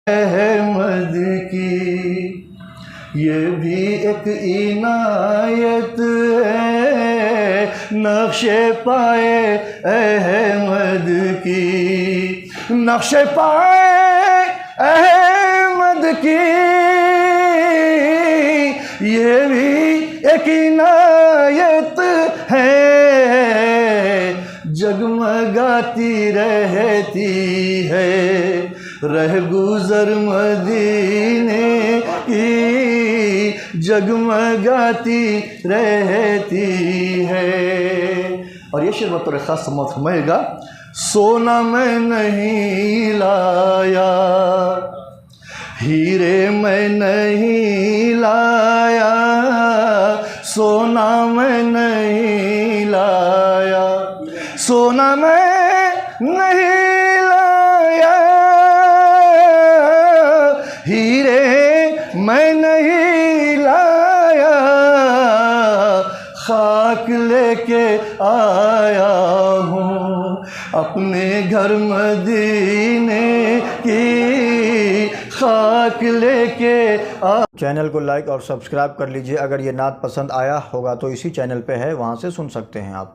احمد کی یہ بھی ایک عنایت ہے، نقش پائے احمد کی، نقش پائے احمد کی یہ بھی ایک عنایت ہے، جگمگاتی رہتی ہے رہ گزر مدینے کی، جگمگاتی رہتی ہے۔ اور یہ شعر بطور خاص سماعت فرمائے گا۔ سونا میں نہیں لایا، ہیرے میں نہیں لایا، سونا میں نہیں لایا، سونا میں نہیں لایا، ہیرے میں نہیں لایا، خاک لے کے آیا ہوں اپنے گھر مدینے کی، خاک لے کے چینل کو لائک اور سبسکرائب کر لیجئے۔ اگر یہ نعت پسند آیا ہوگا تو اسی چینل پہ ہے، وہاں سے سن سکتے ہیں آپ۔